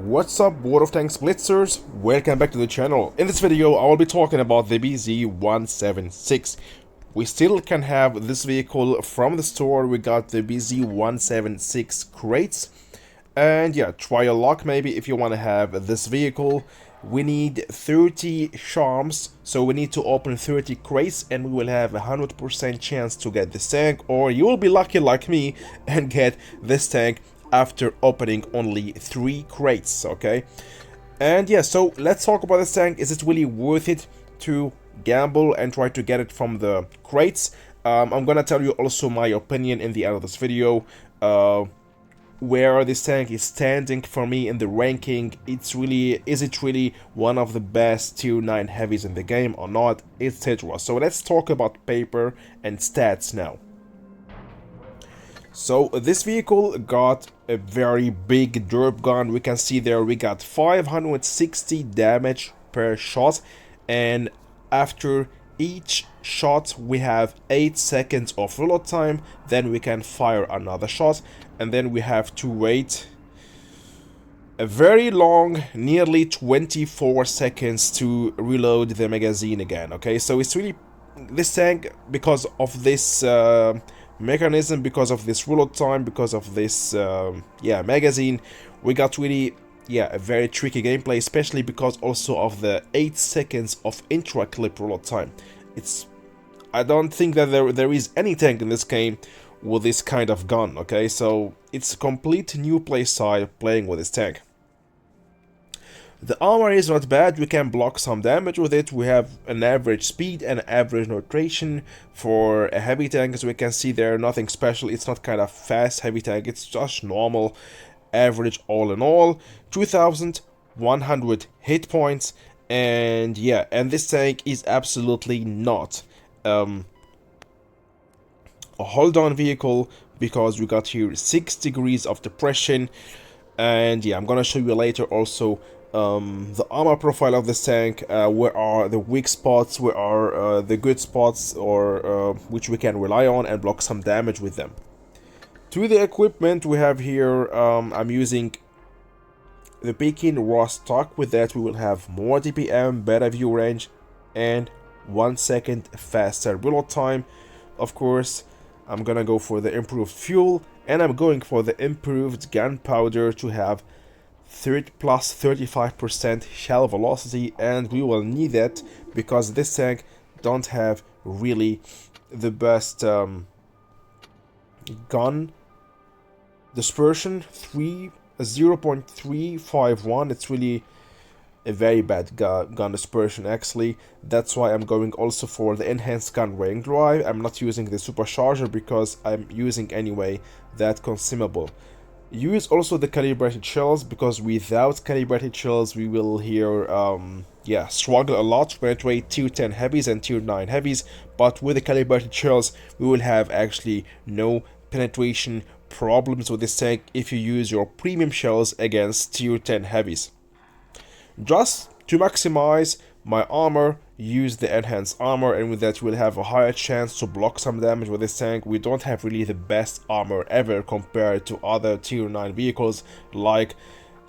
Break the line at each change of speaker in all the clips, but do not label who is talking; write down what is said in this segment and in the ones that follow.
What's up, World of Tanks Blitzers? Welcome back to the channel. In this video, I will be talking about the BZ-176. We still can have this vehicle from the store. We got the BZ-176 crates. And yeah, try your luck maybe if you want to have this vehicle. We need 30 charms, so we need to open 30 crates and we will have a 100% chance to get this tank, or you will be lucky like me and get this tank after opening only 3 crates, okay? And yeah, so let's talk about this tank. Is it really worth it to gamble and try to get it from the crates? I'm gonna tell you also my opinion in the end of this video, where this tank is standing for me in the ranking. Is it really one of the best tier 9 heavies in the game or not, etc. So let's talk about paper and stats now. So this vehicle got a very big derp gun. We can see there we got 560 damage per shot, and after each shot we have 8 seconds of reload time, then we can fire another shot, and then we have to wait a very long, nearly 24 seconds to reload the magazine again, okay? So it's really, this tank, because of this mechanism, because of this reload time, because of this magazine, we got really a very tricky gameplay, especially because also of the 8 seconds of intra-clip reload time. I don't think that there is any tank in this game with this kind of gun, okay? So it's a complete new playstyle playing with this tank. The armor is not bad. We can block some damage with it. We have an average speed and average rotation for a heavy tank, as we can see there. Nothing special. It's not kind of fast heavy tank. It's just normal average all in all. 2100 hit points, and yeah, and this tank is absolutely not a hold on vehicle, because we got here 6 degrees of depression. And yeah, I'm gonna show you later also the armor profile of this tank, where are the weak spots, where are the good spots, or which we can rely on and block some damage with them. To the equipment we have here, I'm using the Pekin raw stock. With that we will have more DPM, better view range, and 1 second faster reload time. Of course, I'm gonna go for the improved fuel, and I'm going for the improved gunpowder to have plus 35% shell velocity, and we will need that because this tank don't have really the best gun dispersion. 0.351. It's really a very bad gun dispersion actually. That's why I'm going also for the enhanced gun range drive. I'm not using the supercharger because I'm using anyway that consumable. Use also the calibrated shells, because without calibrated shells we will here struggle a lot to penetrate tier 10 heavies and tier 9 heavies, but with the calibrated shells we will have actually no penetration problems with this tank if you use your premium shells against tier 10 heavies. Just to maximize my armor, use the enhanced armor, and with that you will have a higher chance to block some damage with this tank. We don't have really the best armor ever compared to other tier 9 vehicles, like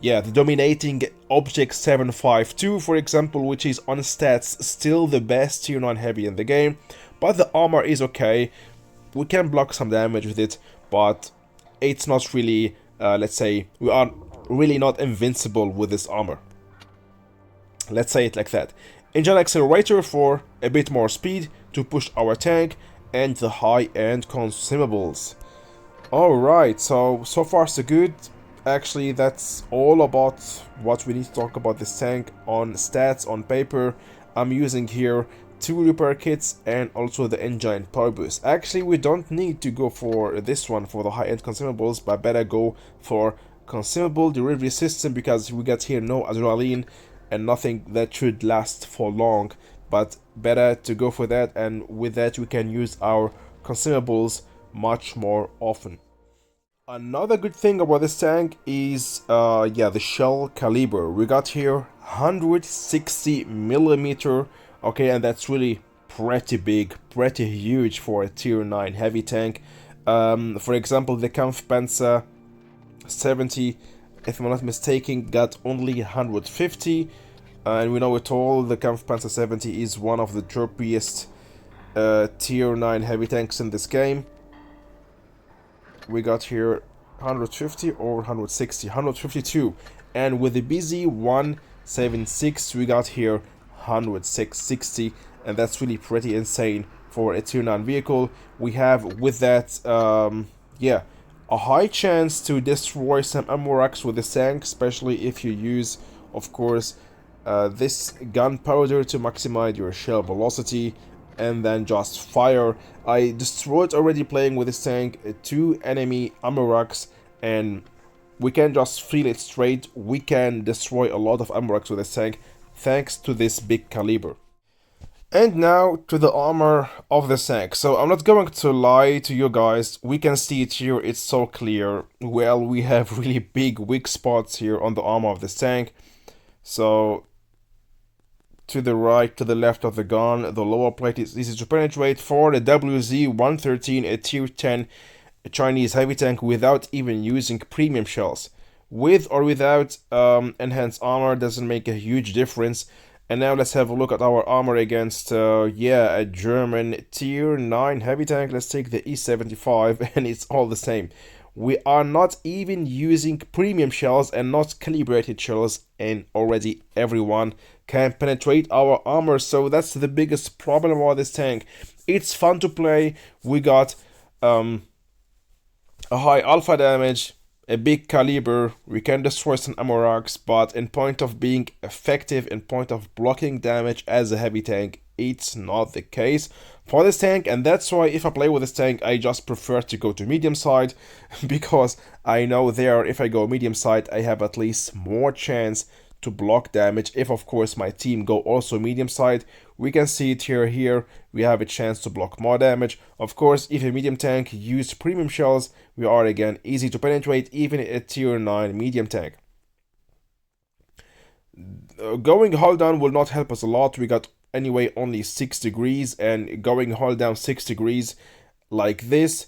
the dominating Object 752 for example, which is on stats still the best tier 9 heavy in the game, but the armor is okay. We can block some damage with it, but it's not really, let's say, we are really not invincible with this armor. Let's say it like that. Engine accelerator for a bit more speed to push our tank, and the high-end consumables. Alright, so far so good. Actually, that's all about what we need to talk about this tank on stats on paper. I'm using here 2 repair kits and also the engine power boost. Actually, we don't need to go for this one for the high-end consumables, but better go for consumable delivery system, because we got here no adrenaline and nothing that should last for long, but better to go for that, and with that we can use our consumables much more often. Another good thing about this tank is the shell caliber. We got here 160 millimeter, okay, and that's really pretty big, pretty huge for a tier 9 heavy tank. For example, the Kampfpanzer 70 if I'm not mistaken, got only 150. And we know it all, the Kampfpanzer 70 is one of the derpiest tier 9 heavy tanks in this game. We got here 150 or 160, 152. And with the BZ-176, we got here 160. And that's really pretty insane for a tier 9 vehicle. We have with that, yeah, a high chance to destroy some ammo racks with this tank, especially if you use, of course, this gunpowder to maximize your shell velocity and then just fire. I destroyed already playing with this tank 2 enemy ammo racks, and we can just feel it straight. We can destroy a lot of ammo racks with this tank thanks to this big caliber. And now to the armor of the tank. So I'm not going to lie to you guys, we can see it here, it's so clear. Well, we have really big weak spots here on the armor of this tank. So to the right, to the left of the gun, the lower plate is easy to penetrate. For the WZ-113, a tier 10 Chinese heavy tank without even using premium shells. With or without enhanced armor doesn't make a huge difference. And now let's have a look at our armor against, yeah, a German tier 9 heavy tank. Let's take the E75 and it's all the same. We are not even using premium shells and not calibrated shells, and already everyone can penetrate our armor. So that's the biggest problem about this tank. It's fun to play. We got a high alpha damage, a big caliber, we can destroy some ammo racks, but in point of being effective, in point of blocking damage as a heavy tank, it's not the case for this tank. And that's why if I play with this tank, I just prefer to go to medium side, because I know there, if I go medium side, I have at least more chance to block damage. If of course my team go also medium side, we can see it here, we have a chance to block more damage. Of course, if a medium tank use premium shells, we are again easy to penetrate, even a tier 9 medium tank. Going hull down will not help us a lot. We got anyway only 6 degrees, and going hull down 6 degrees like this,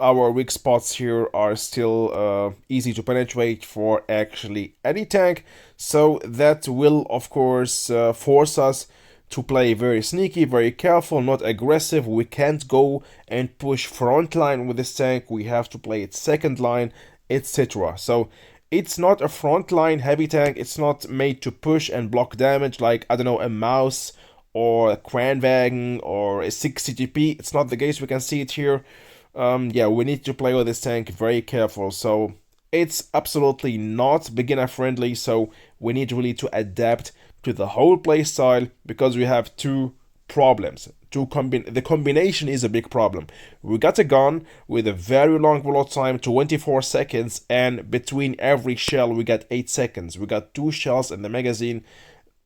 our weak spots here are still easy to penetrate for actually any tank. So that will of course force us to play very sneaky, very careful, not aggressive. We can't go and push front line with this tank, we have to play it second line, etc. So it's not a front line heavy tank, it's not made to push and block damage like, I don't know, a Maus or a Kranwagen or a 6CTP. It's not the case, we can see it here. Yeah, we need to play with this tank very careful. So it's absolutely not beginner friendly, so we need really to adapt to the whole play style, because we have two problems. The combination is a big problem. We got a gun with a very long reload time, 24 seconds, and between every shell we got 8 seconds. We got 2 shells in the magazine.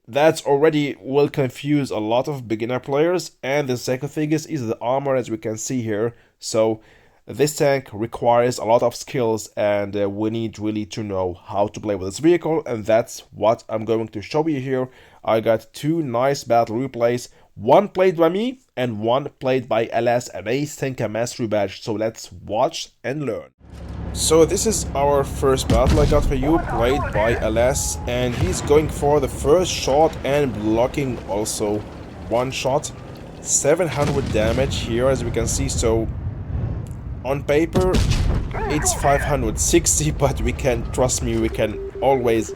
That's already will confuse a lot of beginner players. And the second thing is the armor, as we can see here. So this tank requires a lot of skills, and we need really to know how to play with this vehicle, and that's what I'm going to show you here. I got 2 nice battle replays, one played by me and one played by LS, and I think a mastery badge. So let's watch and learn. So this is our first battle I got for you, played by LS, and he's going for the first shot and blocking also one shot. 700 damage here, as we can see. So on paper it's 560, but we can, trust me, we can always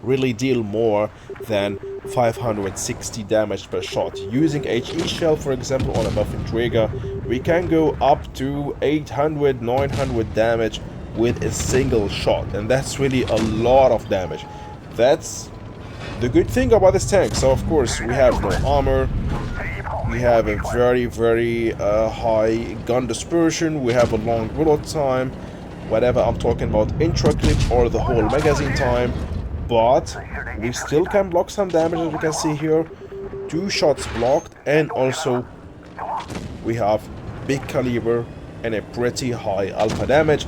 really deal more than 560 damage per shot. Using HE shell, for example, on a Muffin Trigger, we can go up to 800, 900 damage with a single shot, and that's really a lot of damage. That's the good thing about this tank. So of course we have no armor, we have a very high gun dispersion, we have a long reload time, whatever I'm talking about, intra clip or the whole magazine time, but we still can block some damage, as we can see here. 2 shots blocked, and also we have big caliber and a pretty high alpha damage.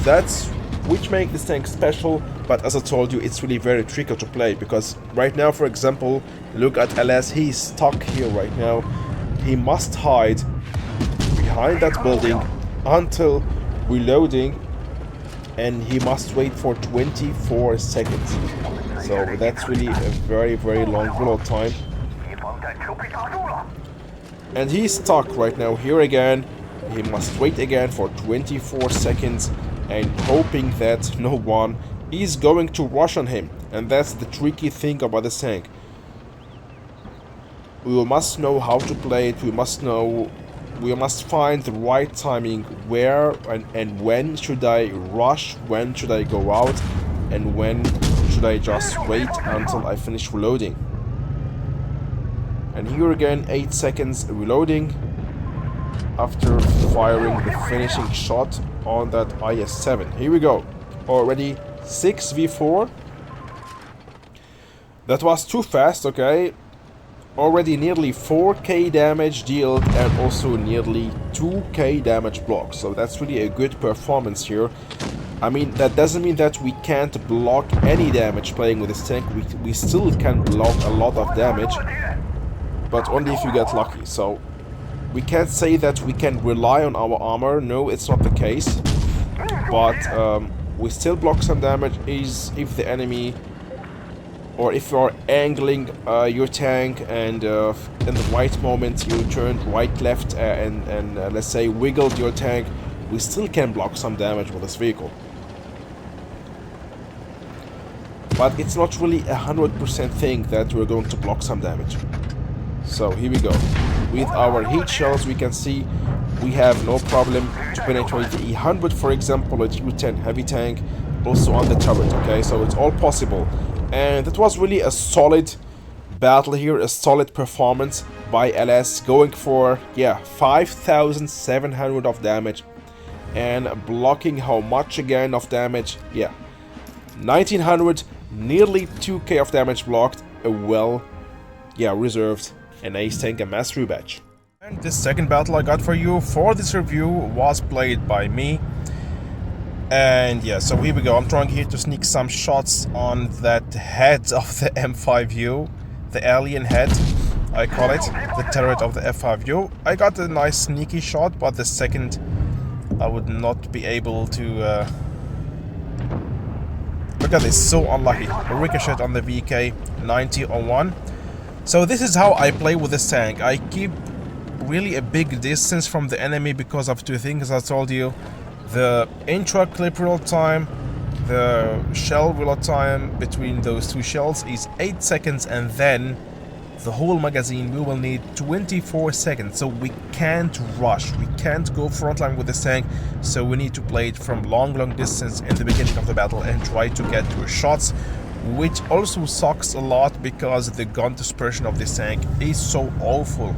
That's which makes this tank special, but as I told you, it's really very tricky to play, because right now, for example, look at LS, he's stuck here right now. He must hide behind that building until reloading, and he must wait for 24 seconds. So that's really a very, very long reload time. And he's stuck right now here again. He must wait again for 24 seconds and hoping that no one is going to rush on him. And that's the tricky thing about this tank. We must know how to play it. We must find the right timing, where and when should I rush, when should I go out, and when should I just wait until I finish reloading. And here again, 8 seconds reloading after firing the finishing shot on that IS-7. Here we go. Already 6v4. That was too fast, okay. Already nearly 4k damage dealt and also nearly 2k damage blocked. So that's really a good performance here. I mean, that doesn't mean that we can't block any damage playing with this tank. We still can block a lot of damage, but only if you get lucky. So we can't say that we can rely on our armor. No, it's not the case. But we still block some damage is if the enemy, or if you're angling your tank and in the right moment you turned right, left and let's say wiggled your tank, we still can block some damage with this vehicle. But it's not really 100% thing that we're going to block some damage. So here we go. With our heat shells, we can see we have no problem to penetrate the E100, for example, a U10 heavy tank, also on the turret, okay? So it's all possible. And that was really a solid battle here, a solid performance by LS, going for, yeah, 5,700 of damage and blocking how much again of damage? Yeah, 1,900, nearly 2k of damage blocked, a well, yeah, reserved an ace tank and mastery badge. And this second battle I got for you for this review was played by me. And yeah, so here we go. I'm trying here to sneak some shots on that head of the M5U, the alien head, I call it, the turret of the F5U. I got a nice sneaky shot, but the second I would not be able to... Look at this, so unlucky. A ricochet on the VK-9001. So this is how I play with this tank. I keep really a big distance from the enemy because of two things I told you. The intra-clip reload time, the shell reload time between those two shells is 8 seconds, and then the whole magazine we will need 24 seconds. So we can't rush, we can't go frontline with this tank, so we need to play it from long distance in the beginning of the battle and try to get to shots, which also sucks a lot because the gun dispersion of this tank is so awful.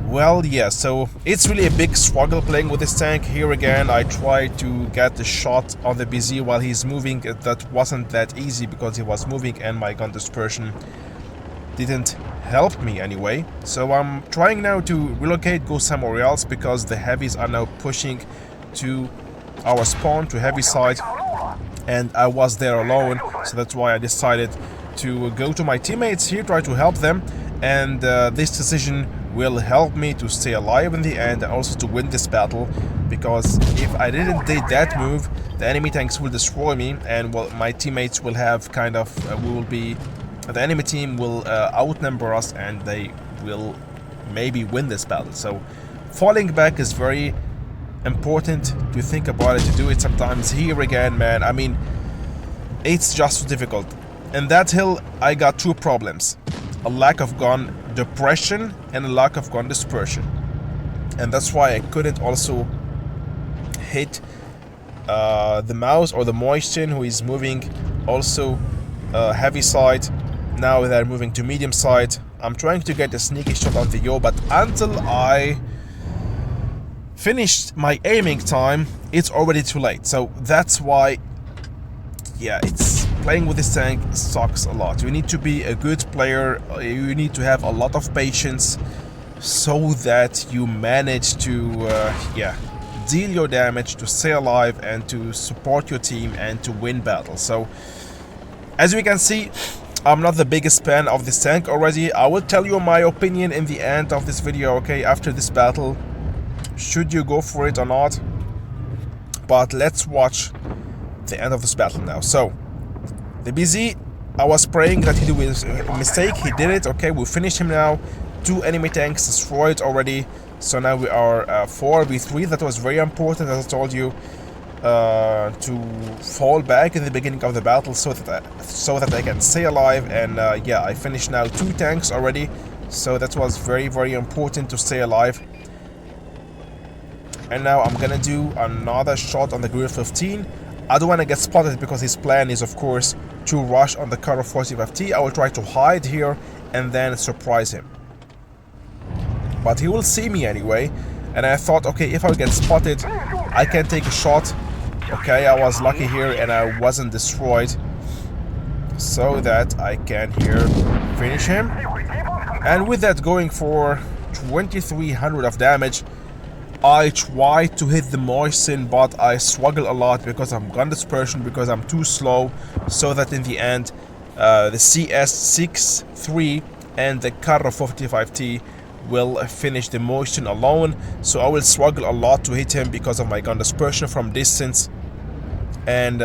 Well, yeah, so it's really a big struggle playing with this tank. Here again, I tried to get the shot on the BZ while he's moving. That wasn't that easy because he was moving and my gun dispersion didn't help me anyway. So I'm trying now to relocate, go somewhere else, because the heavies are now pushing to our spawn, to heavy side, and I was there alone, so that's why I decided to go to my teammates here, try to help them, and this decision will help me to stay alive in the end and also to win this battle, because if I didn't do that move, the enemy tanks will destroy me, and well, my teammates will have kind of, the enemy team will outnumber us and they will maybe win this battle. So falling back is very important to think about it, to do it sometimes. Here again, man, I mean, it's just difficult. In that hill, I got two problems: a lack of gun depression and a lack of gun dispersion, and that's why I couldn't also hit the mouse or the moisture, who is moving also heavy side. Now they're moving to medium side. I'm trying to get a sneaky shot on the Yo, but until I finished my aiming time, it's already too late. So that's why, yeah, it's playing with this tank sucks a lot. You need to be a good player. You need to have a lot of patience so that you manage to yeah, deal your damage, to stay alive and to support your team and to win battles. So as you can see, I'm not the biggest fan of this tank already. I will tell you my opinion in the end of this video, okay, after this battle. Should you go for it or not? But let's watch the end of this battle now. So the BZ, I was praying that he do a mistake. He did it. Okay, we'll finish him now. 2 enemy tanks destroyed already. So now we are 4v3. That was very important, as I told you, to fall back in the beginning of the battle so that I can stay alive. And yeah, I finished now 2 tanks already. So that was very, very important to stay alive. And now I'm gonna do another shot on the Grill 15. I don't want to get spotted because his plan is, of course, to rush on the car of 45T. I will try to hide here and then surprise him. But he will see me anyway. And I thought, okay, if I get spotted, I can take a shot. Okay, I was lucky here and I wasn't destroyed, so that I can here finish him. And with that, going for 2300 of damage. I tried to hit the Moisten, but I struggle a lot because I'm gun dispersion, because I'm too slow, so that in the end the CS63 and the Carro 45T will finish the Moisten alone. So I will struggle a lot to hit him because of my gun dispersion from distance. And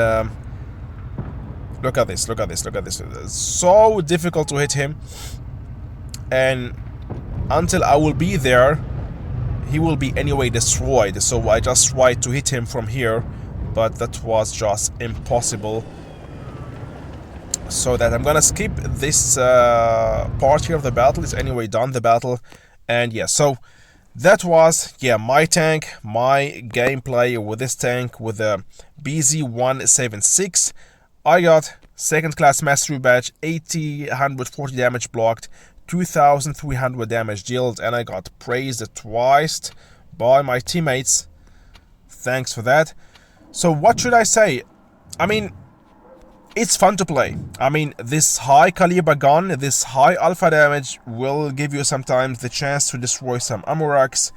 look at this, look at this, look at this. It's so difficult to hit him, and until I will be there, he will be anyway destroyed. So I just tried to hit him from here, but that was just impossible. So that I'm gonna skip this part here of the battle. It's anyway done, the battle. And yeah, so that was, yeah, my tank, my gameplay with this tank, with the BZ-176. I got 2nd class mastery badge, 140 damage blocked, 2300 damage dealt, and I got praised twice by my teammates. Thanks for that. So what should I say? I mean, it's fun to play. I mean, this high caliber gun, this high alpha damage will give you sometimes the chance to destroy some ammo racks.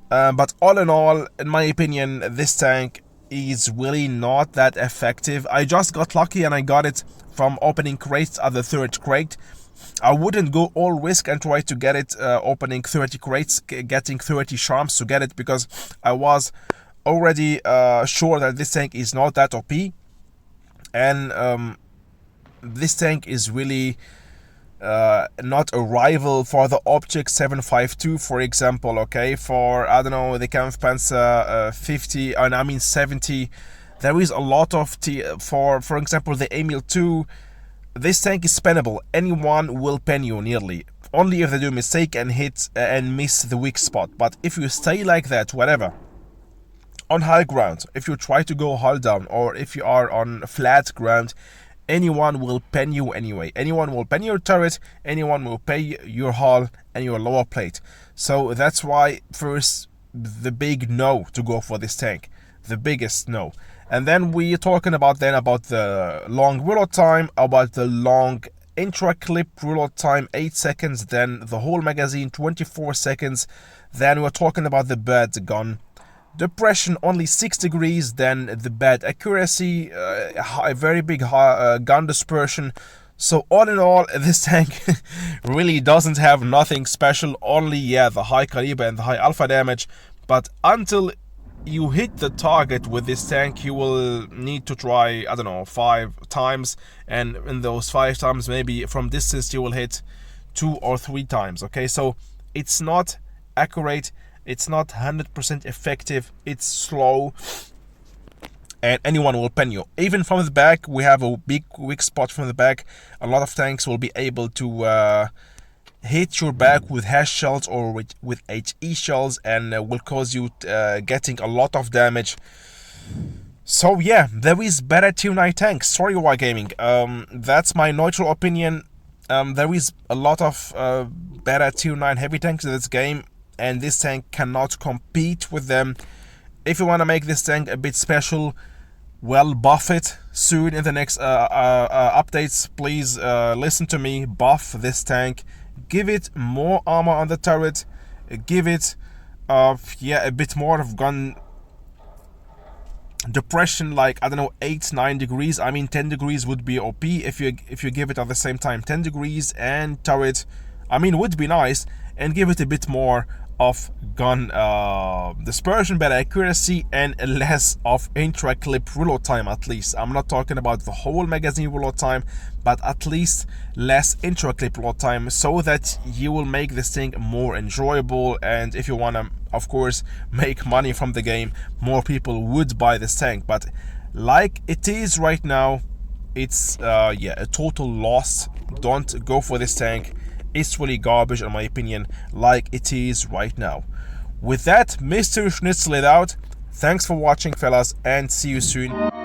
But all in all, in my opinion, this tank is really not that effective. I just got lucky and I got it from opening crates at the 3rd crate. I wouldn't go all risk and try to get it opening 30 crates, getting 30 charms to get it, because I was already sure that this tank is not that OP. And this tank is really not a rival for the Object 752, for example, okay? For, I don't know, the Kampfpanzer 50, and I mean 70. There is a lot of, for example, the Emil 2. This tank is spennable. Anyone will pen you nearly. Only if they do a mistake and hit and miss the weak spot. But if you stay like that, whatever, on high ground, if you try to go hull down, or if you are on flat ground, anyone will pen you anyway. Anyone will pen your turret, anyone will pay your hull and your lower plate. So that's why first the big no to go for this tank. The biggest no. And then we're talking about the long reload time, about the long intra-clip reload time, 8 seconds, then the whole magazine, 24 seconds. Then we're talking about the bad gun depression, only 6 degrees, then the bad accuracy, a very big gun dispersion. So all in all, this tank really doesn't have nothing special, only, yeah, the high caliber and the high alpha damage. But until you hit the target with this tank, you will need to try, I don't know, 5 times, and in those 5 times, maybe from distance you will hit 2 or 3 times. Okay, so it's not accurate, it's not 100% effective, it's slow, and anyone will pen you. Even from the back, we have a big weak spot from the back. A lot of tanks will be able to hit your back with hash shells or with HE shells, and will cause you getting a lot of damage. So yeah, there is better tier 9 tanks. Sorry, Wargaming. That's my neutral opinion. There is a lot of better tier 9 heavy tanks in this game, and this tank cannot compete with them. If you want to make this tank a bit special, well, buff it soon in the next updates. Please listen to me. Buff this tank. Give it more armor on the turret. Give it, yeah, a bit more of gun depression, like, I don't know, 8-9 degrees. I mean, 10 degrees would be OP if you give it at the same time 10 degrees and turret. I mean, would be nice, and give it a bit more of gun dispersion, better accuracy, and less of intra-clip reload time. At least I'm not talking about the whole magazine reload time, but at least less intra-clip reload time, so that you will make this thing more enjoyable. And if you want to, of course, make money from the game, more people would buy this tank. But like it is right now, it's yeah, a total loss. Don't go for this tank. It's really garbage in my opinion, like it is right now. With that, MrSchnitzel it out. Thanks for watching, fellas, and see you soon.